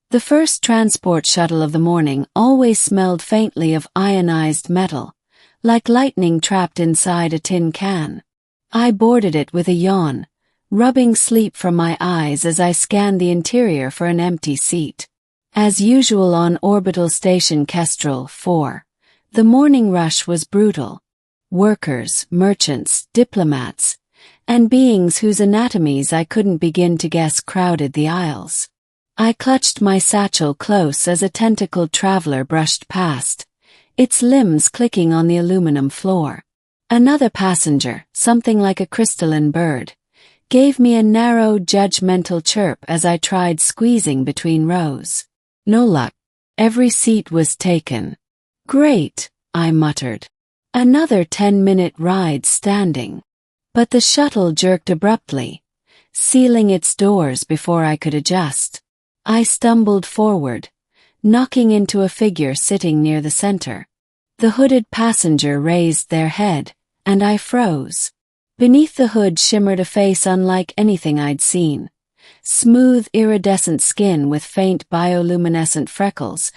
The first transport shuttle of the morning always smelled faintly of ionized metal, like lightning trapped inside a tin can. I boarded it with a yawn, rubbing sleep from my eyes as I scanned the interior for an empty seat. As usual on orbital station Kestrel 4, the morning rush was brutal. Workers, merchants, diplomats, and beings whose anatomies I couldn't begin to guess crowded the aisles. I clutched my satchel close as a tentacled traveler brushed past, its limbs clicking on the aluminum floor. Another passenger, something like a crystalline bird, gave me a narrow, judgmental chirp as I tried squeezing between rows. No luck. Every seat was taken. Great, I muttered. Another 10-minute ride standing. But the shuttle jerked abruptly, sealing its doors before I could adjust. I stumbled forward, knocking into a figure sitting near the center. The hooded passenger raised their head, and I froze. Beneath the hood shimmered a face unlike anything I'd seen. Smooth, iridescent skin with faint bioluminescent freckles,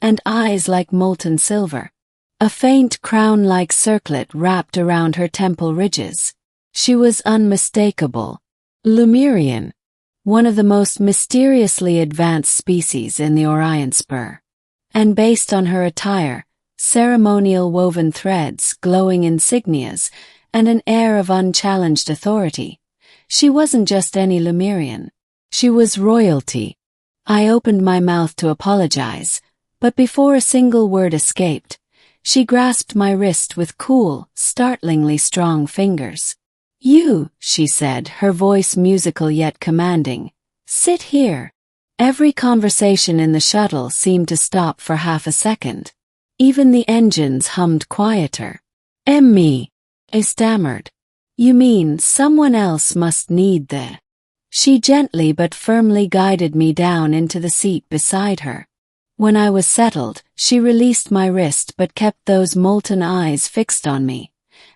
and eyes like molten silver. A faint crown-like circlet wrapped around her temple ridges. She was unmistakable. Lemurian, one of the most mysteriously advanced species in the Orion Spur. And based on her attire, ceremonial woven threads, glowing insignias, and an air of unchallenged authority, she wasn't just any Lemurian. She was royalty. I opened my mouth to apologize, but before a single word escaped, she grasped my wrist with cool, startlingly strong fingers. "You," she said, her voice musical yet commanding, "sit here." Every conversation in the shuttle seemed to stop for half a second. Even the engines hummed quieter. "Emmy," I stammered. "You mean someone else must need the..." She gently but firmly guided me down into the seat beside her. When I was settled, she released my wrist but kept those molten eyes fixed on me,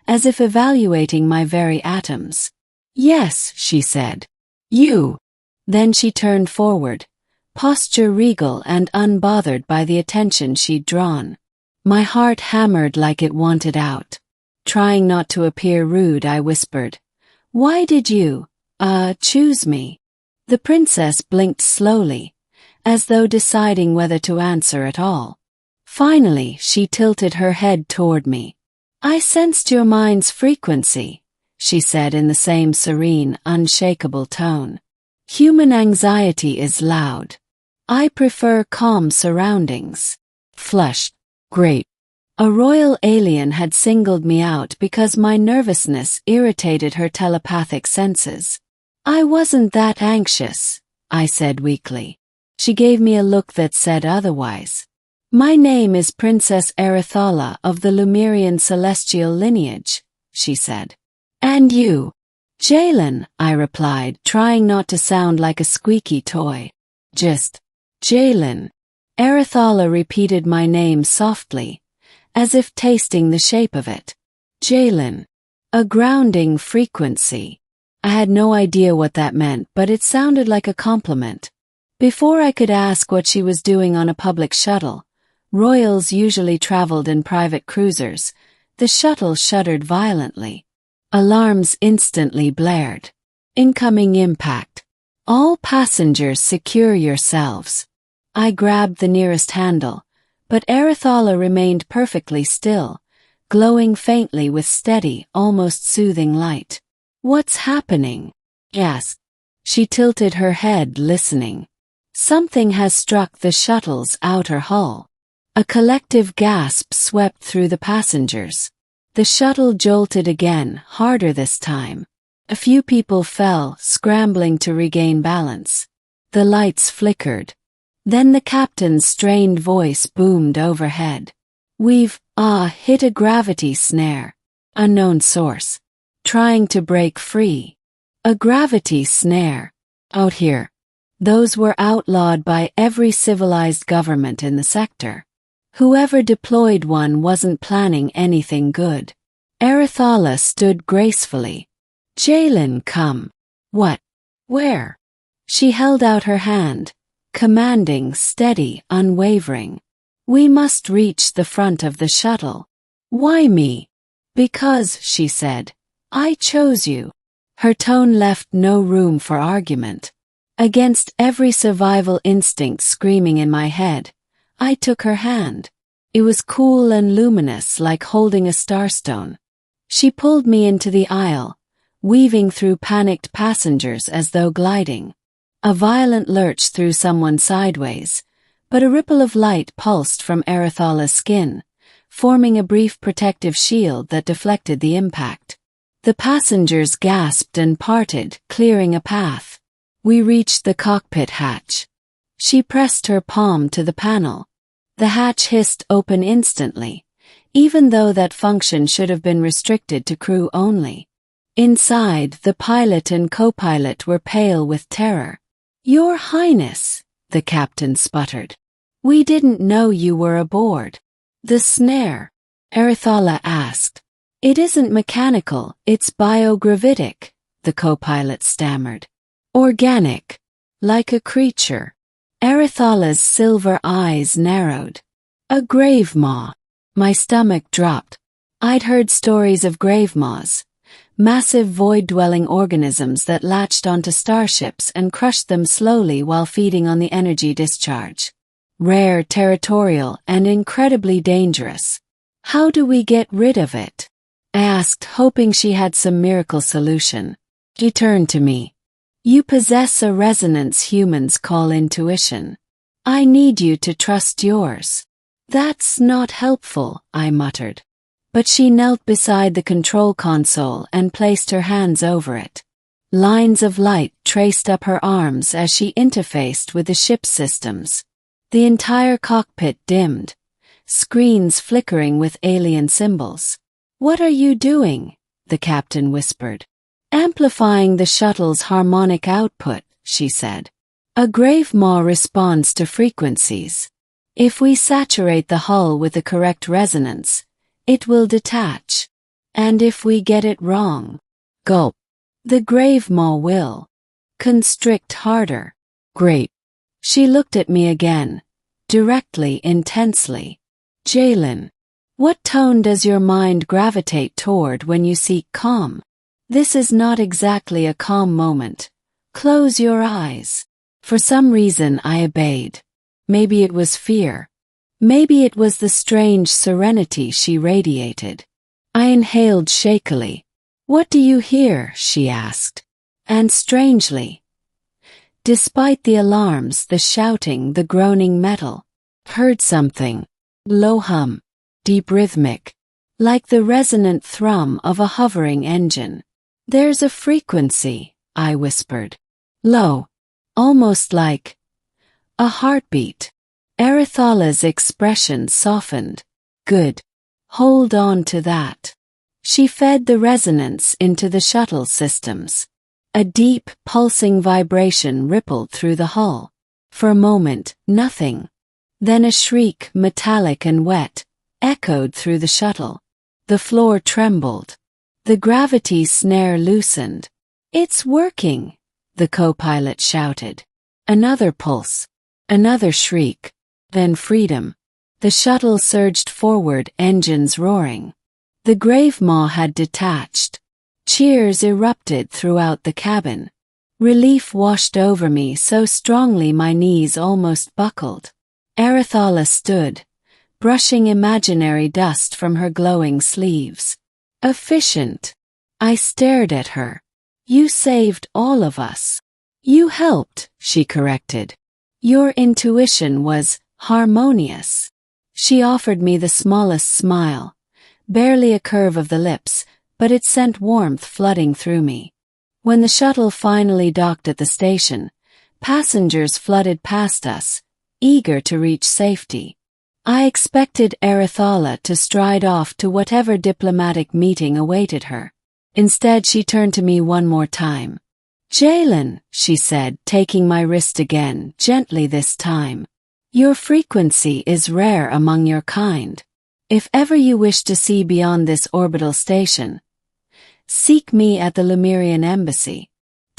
as if evaluating my very atoms. "Yes," she said. "You." Then she turned forward, posture regal and unbothered by the attention she'd drawn. My heart hammered like it wanted out. Trying not to appear rude, I whispered, "Why did you, choose me?" The princess blinked slowly, as though deciding whether to answer at all. Finally, she tilted her head toward me. "I sensed your mind's frequency," she said in the same serene, unshakable tone. "Human anxiety is loud. I prefer calm surroundings." Flushed. Great. A royal alien had singled me out because my nervousness irritated her telepathic senses. "I wasn't that anxious," I said weakly. She gave me a look that said otherwise. "My name is Princess Erithala of the Lemurian celestial lineage," she said. "And you?" "Jalen," I replied, trying not to sound like a squeaky toy. "Just Jalen." Erithala repeated my name softly, as if tasting the shape of it. "Jalen." A grounding frequency. I had no idea what that meant, but it sounded like a compliment. Before I could ask what she was doing on a public shuttle, royals usually traveled in private cruisers, the shuttle shuddered violently. Alarms instantly blared. "Incoming impact. All passengers secure yourselves." I grabbed the nearest handle, but Erithala remained perfectly still, glowing faintly with steady, almost soothing light. "What's happening?" I asked. She tilted her head, listening. "Something has struck the shuttle's outer hull." A collective gasp swept through the passengers. The shuttle jolted again, harder this time. A few people fell, scrambling to regain balance. The lights flickered. Then the captain's strained voice boomed overhead. "We've, hit a gravity snare. Unknown source. Trying to break free." A gravity snare. Out here. Those were outlawed by every civilized government in the sector. Whoever deployed one wasn't planning anything good. Erithala stood gracefully. "Jalen, come." "What? Where?" She held out her hand, commanding, steady, unwavering. "We must reach the front of the shuttle." "Why me?" "Because," she said, "I chose you." Her tone left no room for argument. Against every survival instinct screaming in my head, I took her hand. It was cool and luminous, like holding a starstone. She pulled me into the aisle, weaving through panicked passengers as though gliding. A violent lurch threw someone sideways, but a ripple of light pulsed from Erithala's skin, forming a brief protective shield that deflected the impact. The passengers gasped and parted, clearing a path. We reached the cockpit hatch. She pressed her palm to the panel. The hatch hissed open instantly, even though that function should have been restricted to crew only. Inside, the pilot and co-pilot were pale with terror. "Your Highness," the captain sputtered. "We didn't know you were aboard." "The snare?" Erithala asked. "It isn't mechanical, it's biogravitic," the co-pilot stammered. "Organic. Like a creature." Erithala's silver eyes narrowed. "A grave maw." My stomach dropped. I'd heard stories of grave maws, massive void-dwelling organisms that latched onto starships and crushed them slowly while feeding on the energy discharge. Rare, territorial, and incredibly dangerous. "How do we get rid of it?" I asked, hoping she had some miracle solution. She turned to me. "You possess a resonance humans call intuition. I need you to trust yours." "That's not helpful," I muttered. But she knelt beside the control console and placed her hands over it. Lines of light traced up her arms as she interfaced with the ship's systems. The entire cockpit dimmed, screens flickering with alien symbols. "What are you doing?" the captain whispered. "Amplifying the shuttle's harmonic output," she said. "A grave maw responds to frequencies. If we saturate the hull with the correct resonance, it will detach. And if we get it wrong, gulp, the grave maw will constrict harder." "Great." She looked at me again, directly, intensely. "Jalen, what tone does your mind gravitate toward when you seek calm? This is not exactly a calm moment. Close your eyes." For some reason I obeyed. Maybe it was fear. Maybe it was the strange serenity she radiated. I inhaled shakily. "What do you hear?" she asked. And strangely, despite the alarms, the shouting, the groaning metal, heard something. Low hum. Deep rhythmic. Like the resonant thrum of a hovering engine. "There's a frequency," I whispered. "Low. Almost like a heartbeat." Erithala's expression softened. "Good. Hold on to that." She fed the resonance into the shuttle systems. A deep, pulsing vibration rippled through the hull. For a moment, nothing. Then a shriek, metallic and wet, echoed through the shuttle. The floor trembled. The gravity snare loosened. "It's working," the co-pilot shouted. Another pulse. Another shriek. Then freedom. The shuttle surged forward, engines roaring. The grave maw had detached. Cheers erupted throughout the cabin. Relief washed over me so strongly my knees almost buckled. Erithala stood, brushing imaginary dust from her glowing sleeves. "Efficient." I stared at her. "You saved all of us." "You helped," she corrected. "Your intuition was harmonious." She offered me the smallest smile, barely a curve of the lips, but it sent warmth flooding through me. When the shuttle finally docked at the station, passengers flooded past us, eager to reach safety. I expected Erithala to stride off to whatever diplomatic meeting awaited her. Instead, she turned to me one more time. "Jalen," she said, taking my wrist again, gently this time. "Your frequency is rare among your kind. If ever you wish to see beyond this orbital station, seek me at the Lemurian embassy."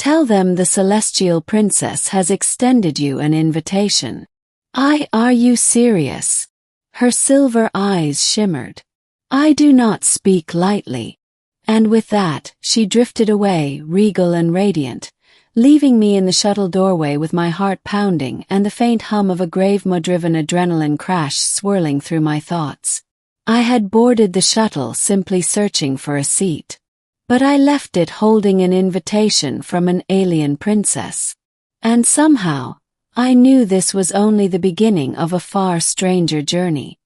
Tell them the celestial princess has extended you an invitation. Are you serious? Her silver eyes shimmered. I do not speak lightly. And with that, she drifted away, regal and radiant, leaving me in the shuttle doorway with my heart pounding and the faint hum of a grave-driven adrenaline crash swirling through my thoughts. I had boarded the shuttle simply searching for a seat. But I left it holding an invitation from an alien princess. And somehow, I knew this was only the beginning of a far stranger journey.